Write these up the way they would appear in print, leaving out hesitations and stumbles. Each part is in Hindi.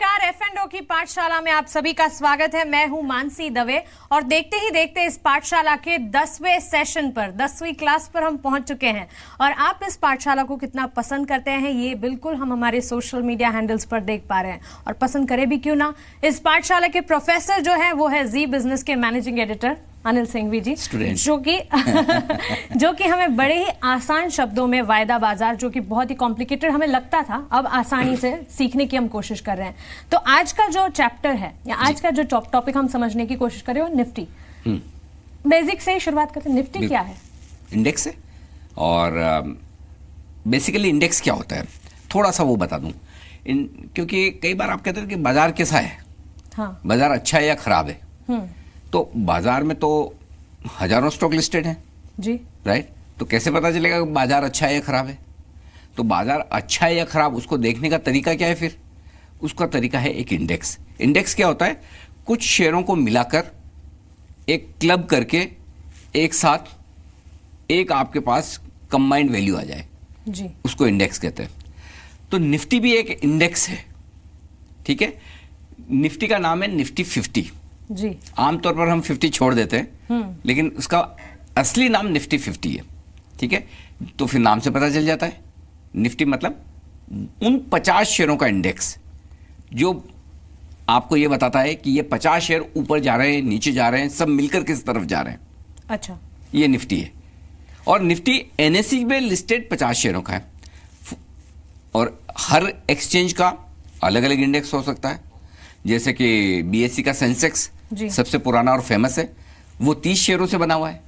नमस्कार, F&O की पाठशाला में आप सभी का स्वागत है। मैं हूं मानसी दवे और देखते ही देखते इस पाठशाला के 10वें सेशन पर 10वीं क्लास पर हम पहुंच चुके हैं। और आप इस पाठशाला को कितना पसंद करते हैं ये बिल्कुल हम हमारे सोशल मीडिया हैंडल्स पर देख पा रहे हैं। और पसंद करें भी क्यों ना, इस पाठशाला के प्रोफेसर जो है वो है जी बिजनेस के मैनेजिंग एडिटर अनिल सिंघवी जी, जो कि हमें बड़े ही आसान शब्दों में वायदा बाजार, जो कि बहुत ही कॉम्प्लिकेटेड हमें लगता था, अब आसानी से सीखने की हम कोशिश कर रहे हैं। तो आज का जो चैप्टर है या आज का जो टॉपिक हम समझने की कोशिश कर रहे हो, निफ्टी। बेसिक से ही शुरुआत करते हैं। निफ्टी क्या है? इंडेक्स है। और बेसिकली इंडेक्स क्या होता है थोड़ा सा वो बता दूं। क्योंकि कई बार आप कहते हैं कि बाजार कैसा है, हाँ, बाजार अच्छा है या खराब है। तो बाजार में तो हजारों स्टॉक लिस्टेड हैं जी, राइट। तो कैसे पता चलेगा कि बाजार अच्छा है या खराब है? तो बाजार अच्छा है या खराब उसको देखने का तरीका क्या है? फिर उसका तरीका है एक इंडेक्स। इंडेक्स क्या होता है? कुछ शेयरों को मिलाकर एक क्लब करके एक साथ एक आपके पास कंबाइंड वैल्यू आ जाए जी, उसको इंडेक्स कहते हैं। तो निफ्टी भी एक इंडेक्स है, ठीक है। निफ्टी का नाम है निफ्टी 50 जी। आमतौर पर हम 50 छोड़ देते हैं, लेकिन उसका असली नाम निफ्टी 50 है, ठीक है। तो फिर नाम से पता चल जाता है निफ्टी मतलब उन 50 शेयरों का इंडेक्स जो आपको ये बताता है कि ये 50 शेयर ऊपर जा रहे हैं, नीचे जा रहे हैं, सब मिलकर किस तरफ जा रहे हैं। अच्छा, ये निफ्टी है। और निफ्टी एनएसई में लिस्टेड 50 शेयरों का है। और हर एक्सचेंज का अलग अलग इंडेक्स हो सकता है। जैसे कि बीएसई का सेंसेक्स सबसे पुराना और फेमस है, वो 30 शेयरों से बना हुआ है।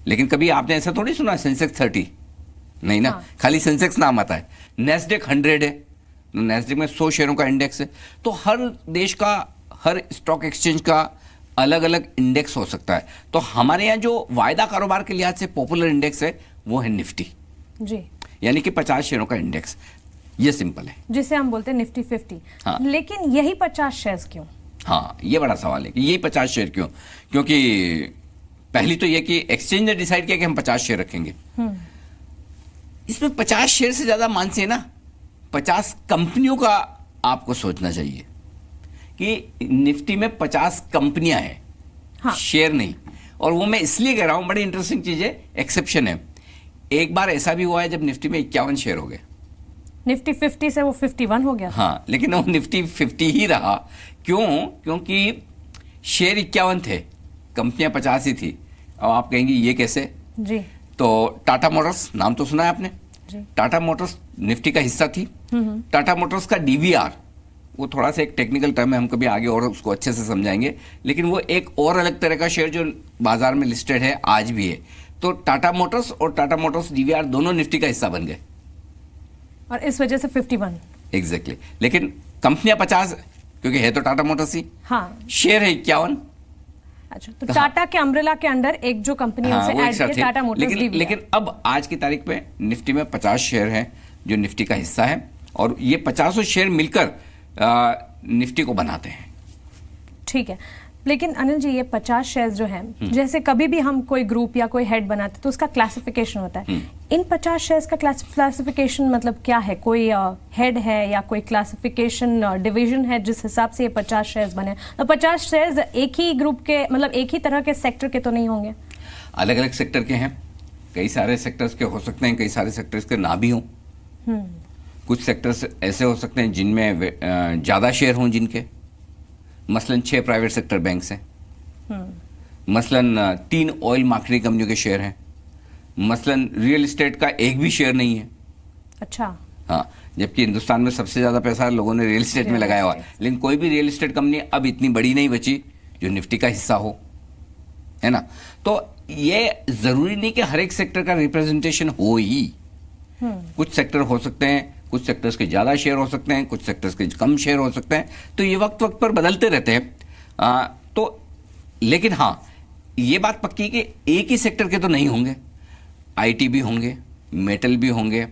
लेकिन कभी आपने ऐसा थोड़ी सुना सेंसेक्स 30, नहीं ना। हाँ। खाली सेंसेक्स नाम आता है। नेस्डेक 100 है, नेस्डेक में 100 शेयरों का इंडेक्स है। तो हर देश का, हर स्टॉक एक्सचेंज का अलग अलग इंडेक्स हो सकता है। तो हमारे यहाँ जो वायदा कारोबार के लिहाज से पॉपुलर इंडेक्स है वो है निफ्टी जी, यानी कि 50 शेयरों का इंडेक्स। ये सिंपल है, जिसे हम बोलते हैं निफ्टी 50। हाँ। लेकिन यही 50 शेयर्स क्यों? हाँ, ये बड़ा सवाल है कि यही 50 शेयर क्यों। क्योंकि पहली तो ये कि एक्सचेंज ने डिसाइड किया कि हम 50 शेयर रखेंगे। इसमें 50 शेयर से ज्यादा मानसे ना 50 कंपनियों का आपको सोचना चाहिए कि निफ्टी में 50 कंपनियां हैं, हाँ। शेयर नहीं। और वो मैं इसलिए कह रहा हूं, बड़ी इंटरेस्टिंग चीज है, एक्सेप्शन है। एक बार ऐसा भी हुआ है जब निफ्टी में 51 शेयर हो गए। निफ्टी 50 से वो 51 हो गया। हाँ, लेकिन वो निफ्टी 50 ही रहा। क्यों? क्योंकि शेयर 51 थे, कंपनियां 50 ही थी। अब आप कहेंगे ये कैसे? जी। तो टाटा मोटर्स नाम तो सुना है आपने जी। टाटा मोटर्स निफ्टी का हिस्सा थी। टाटा मोटर्स का डीवीआर, वो थोड़ा सा एक टेक्निकल टर्म है, हम कभी आगे और उसको अच्छे से समझाएंगे। लेकिन वो एक और अलग तरह का शेयर जो बाजार में लिस्टेड है, आज भी है। तो टाटा मोटर्स और टाटा मोटर्स डीवीआर दोनों निफ्टी का हिस्सा बन गए और इस वजह से 51। एग्जैक्टली। लेकिन कंपनियां 50, क्योंकि है तो टाटा मोटर्स ही, हाँ। शेयर है 51। अच्छा, तो टाटा के अम्ब्रेला के अंडर एक जो कंपनी है उसे ऐड किया टाटा मोटर्स डीवीआर। लेकिन अब आज की तारीख पे निफ्टी में 50 शेयर हैं जो निफ्टी का हिस्सा है। और ये 50 शेयर मिलकर निफ्टी को बनाते हैं। ठीक है। लेकिन अनिल जी, ये 50 शेयर्स जो हैं, जैसे कभी भी हम कोई ग्रुप या कोई हेड बनाते तो उसका क्लासिफिकेशन होता है। इन 50 शेयर्स का क्लासिफिकेशन मतलब क्या है? कोई हेड है या कोई क्लासिफिकेशन डिवीजन है जिस हिसाब से ये 50 शेयर्स बने? तो 50 शेयर्स एक ही ग्रुप के, मतलब एक ही तरह के सेक्टर के तो नहीं होंगे? अलग अलग सेक्टर के हैं। कई सारे सेक्टर्स के हो सकते हैं, कई सारे सेक्टर्स के ना भी हों। कुछ सेक्टर्स ऐसे हो सकते हैं जिनमें ज़्यादा शेयर हों जिनके, मसलन 6 प्राइवेट सेक्टर बैंक्स हैं, मसलन 3 ऑयल मार्केटिंग कंपनियों के शेयर हैं, मसलन रियल एस्टेट का एक भी शेयर नहीं है। अच्छा। हाँ, जबकि हिंदुस्तान में सबसे ज़्यादा पैसा लोगों ने रियल एस्टेट में लगाया हुआ है। लेकिन कोई भी रियल एस्टेट कंपनी अब इतनी बड़ी नहीं बची जो निफ्टी का हिस्सा हो, है ना। तो ये ज़रूरी नहीं कि हर एक सेक्टर का रिप्रेजेंटेशन हो ही। कुछ सेक्टर हो सकते हैं, कुछ सेक्टर्स के ज़्यादा शेयर हो सकते हैं, कुछ सेक्टर्स के कम शेयर हो सकते हैं। तो ये वक्त वक्त पर बदलते रहते हैं। तो लेकिन हाँ, ये बात पक्की कि एक ही सेक्टर के तो नहीं होंगे। आईटी भी होंगे, मेटल भी होंगे,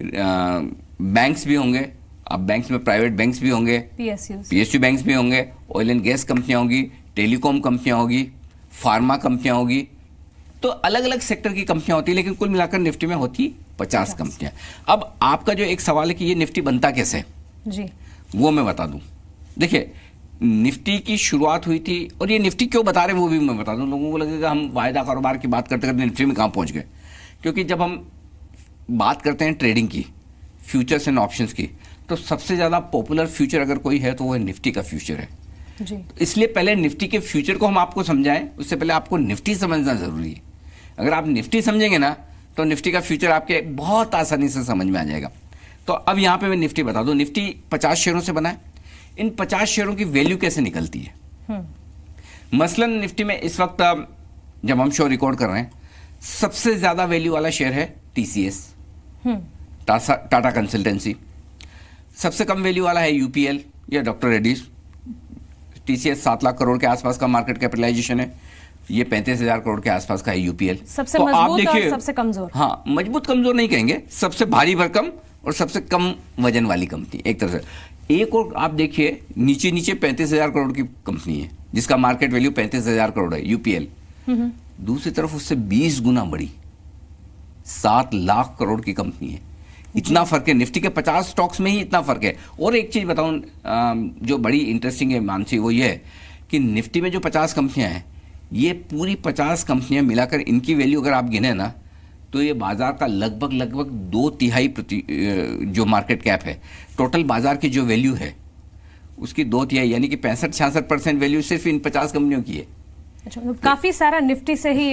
बैंक्स भी होंगे। अब बैंक्स में प्राइवेट बैंक्स भी होंगे, पीएसयू बैंक्स भी होंगे, ऑयल एंड गैस कंपनियां होंगी, टेलीकॉम कंपनियां होगी, फार्मा कंपनियां होगी। तो अलग अलग सेक्टर की कंपनियां होती है, लेकिन कुल मिलाकर निफ्टी में होती 50 कंपनियां। अब आपका जो एक सवाल है कि ये निफ्टी बनता कैसे है, जी, वो मैं बता दूं। देखिए, निफ्टी की शुरुआत हुई थी, और ये निफ्टी क्यों बता रहे हैं वो भी मैं बता दूं। लोगों को लगेगा हम वायदा कारोबार की बात करते करते निफ्टी में कहाँ पहुंच गए, क्योंकि जब हम बात करते हैं ट्रेडिंग की, फ्यूचर्स एंड ऑप्शंस की, तो सबसे ज़्यादा पॉपुलर फ्यूचर अगर कोई है तो वो निफ्टी का फ्यूचर है जी। इसलिए पहले निफ्टी के फ्यूचर को हम आपको समझाएं, उससे पहले आपको निफ्टी समझना जरूरी है। अगर आप निफ्टी समझेंगे ना तो निफ्टी का फ्यूचर आपके बहुत आसानी से समझ में आ जाएगा। तो अब यहाँ पे मैं निफ्टी बता दूं, निफ्टी 50 शेयरों से बना है। इन 50 शेयरों की वैल्यू कैसे निकलती है? मसलन निफ्टी में इस वक्त जब हम शो रिकॉर्ड कर रहे हैं, सबसे ज्यादा वैल्यू वाला शेयर है टीसीएस, टाटा कंसल्टेंसी। सबसे कम वैल्यू वाला है यूपीएल या डॉक्टर रेड्डीज। टीसीएस 7 लाख करोड़ के आसपास का मार्केट कैपिटलाइजेशन है, ये 35,000 करोड़ के आसपास का है यूपीएल। सबसे तो आप मजबूत देखिए, और सबसे कमजोर। हाँ, मजबूत कमजोर नहीं कहेंगे, सबसे भारी भरकम और सबसे कम वजन वाली कंपनी एक तरह से। एक और आप देखिए, नीचे नीचे 35,000 करोड़ की कंपनी है जिसका मार्केट वैल्यू 35,000 करोड़ है, यूपीएल। दूसरी तरफ उससे 20 गुना बड़ी 7 लाख करोड़ की कंपनी है। इतना फर्क है, निफ्टी के 50 स्टॉक्स में ही इतना फर्क है। और एक चीज बताऊं जो बड़ी इंटरेस्टिंग है मानसी, वो ये है कि निफ्टी में जो 50 कंपनियां हैं, ये पूरी 50 कंपनियां मिलाकर इनकी वैल्यू अगर आप गिने ना, तो ये बाजार का लगभग 2/3 जो मार्केट कैप है, टोटल बाजार की जो वैल्यू है उसकी 2/3 यानी कि 65-66% वैल्यू सिर्फ इन 50 कंपनियों की है। अच्छा, तो काफी सारा निफ्टी से ही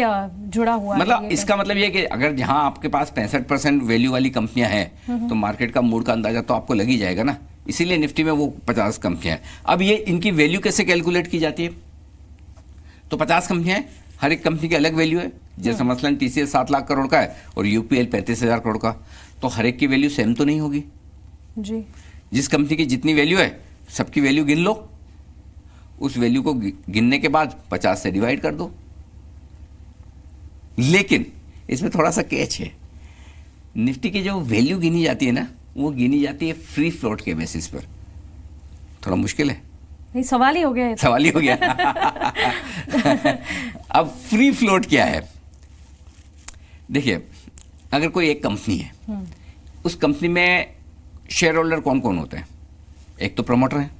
जुड़ा हुआ है। मतलब इसका मतलब ये कि अगर जहां आपके पास 65% वैल्यू वाली कंपनियां हैं तो मार्केट का मूड का अंदाजा तो आपको लग ही जाएगा ना। इसीलिए निफ्टी में वो 50 कंपनियां हैं। अब ये इनकी वैल्यू कैसे कैलकुलेट की जाती है? तो 50 कंपनियां हैं, हर एक कंपनी की अलग वैल्यू है। जैसे मसलन टीसीएस 7 लाख करोड़ का है और यूपीएल 35,000 करोड़ का, तो हर एक की वैल्यू सेम तो नहीं होगी जी। जिस कंपनी की जितनी वैल्यू है सबकी वैल्यू गिन लो, उस वैल्यू को गिनने के बाद 50 से डिवाइड कर दो। लेकिन इसमें थोड़ा सा कैच है, निफ्टी की जो वैल्यू गिनी जाती है ना, वो गिनी जाती है फ्री फ्लोट के बेसिस पर। थोड़ा मुश्किल है, नहीं, सवाल ही हो गया। सवाल ही हो गया। अब फ्री फ्लोट क्या है? देखिए, अगर कोई एक कंपनी है, उस कंपनी में शेयर होल्डर कौन कौन होते हैं? एक तो प्रमोटर है,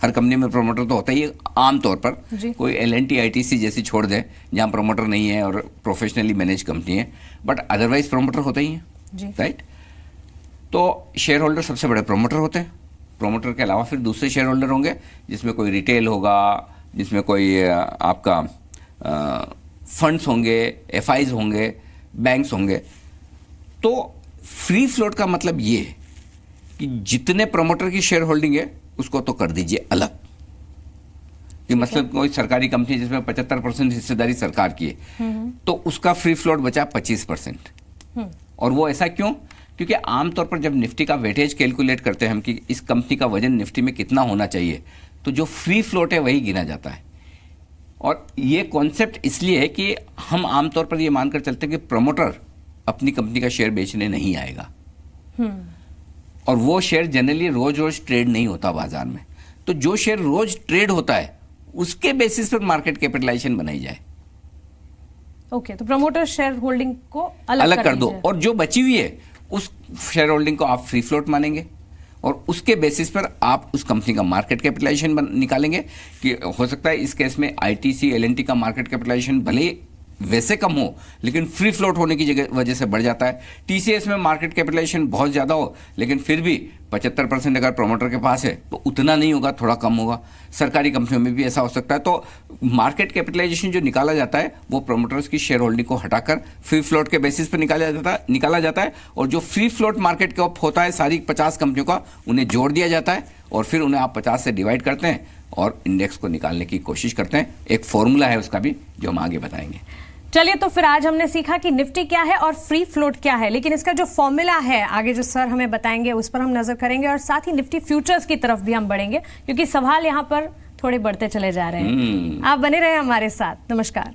हर कंपनी में प्रमोटर तो होता ही है आमतौर पर। कोई एल&टी आईटीसी जैसी छोड़ दे जहां प्रमोटर नहीं है और प्रोफेशनली मैनेज कंपनी है, बट अदरवाइज प्रमोटर होते ही हैं, राइट? तो शेयर होल्डर सबसे बड़े प्रमोटर होते हैं। प्रमोटर के अलावा फिर दूसरे शेयर होल्डर होंगे, जिसमें कोई रिटेल होगा, जिसमें कोई आपका फंड्स होंगे, एफआईज होंगे, बैंक्स होंगे। तो फ्री फ्लोट का मतलब ये है कि जितने प्रमोटर की शेयर होल्डिंग है उसको तो कर दीजिए अलग। कि मतलब कोई सरकारी कंपनी जिसमें 75% हिस्सेदारी सरकार की है, तो उसका फ्री फ्लोट बचा 25%। और वो ऐसा क्यों? क्योंकि आमतौर पर जब निफ्टी का वेटेज कैलकुलेट करते हैं हम कि इस कंपनी का वजन निफ्टी में कितना होना चाहिए, तो जो फ्री फ्लोट है वही गिना जाता है। और ये कॉन्सेप्ट इसलिए है कि हम आमतौर पर ये मानकर चलते हैं कि प्रमोटर अपनी कंपनी का शेयर बेचने नहीं आएगा, और वो शेयर जनरली रोज रोज ट्रेड नहीं होता बाजार में। तो जो शेयर रोज ट्रेड होता है उसके बेसिस पर मार्केट कैपिटलाइजेशन बनाई जाए। ओके, तो प्रमोटर शेयर होल्डिंग को अलग कर दो, और जो बची हुई है उस शेयर होल्डिंग को आप फ्री फ्लोट मानेंगे, और उसके बेसिस पर आप उस कंपनी का मार्केट कैपिटलाइजेशन निकालेंगे। कि हो सकता है इस केस में आईटीसी एल&टी का मार्केट कैपिटलाइजेशन भले ही वैसे कम हो, लेकिन फ्री फ्लोट होने की वजह से बढ़ जाता है। टीसीएस में मार्केट कैपिटलाइजेशन बहुत ज़्यादा हो, लेकिन फिर भी 75% अगर प्रमोटर के पास है तो उतना नहीं होगा, थोड़ा कम होगा। सरकारी कंपनियों में भी ऐसा हो सकता है। तो मार्केट कैपिटलाइजेशन जो निकाला जाता है वो प्रमोटर्स की शेयर होल्डिंग को हटाकर फ्री फ्लोट के बेसिस पर निकाला जाता है। और जो फ्री फ्लोट मार्केट कैप होता है सारी 50 कंपनियों का, उन्हें जोड़ दिया जाता है, और फिर उन्हें आप 50 से डिवाइड करते हैं और इंडेक्स को निकालने की कोशिश करते हैं। एक फॉर्मूला है उसका भी, जो हम आगे बताएंगे। चलिए, तो फिर आज हमने सीखा कि निफ्टी क्या है और फ्री फ्लोट क्या है, लेकिन इसका जो फॉर्मूला है आगे जो सर हमें बताएंगे उस पर हम नजर करेंगे, और साथ ही निफ्टी फ्यूचर्स की तरफ भी हम बढ़ेंगे, क्योंकि सवाल यहाँ पर थोड़े बढ़ते चले जा रहे हैं। आप बने रहे हमारे साथ। नमस्कार।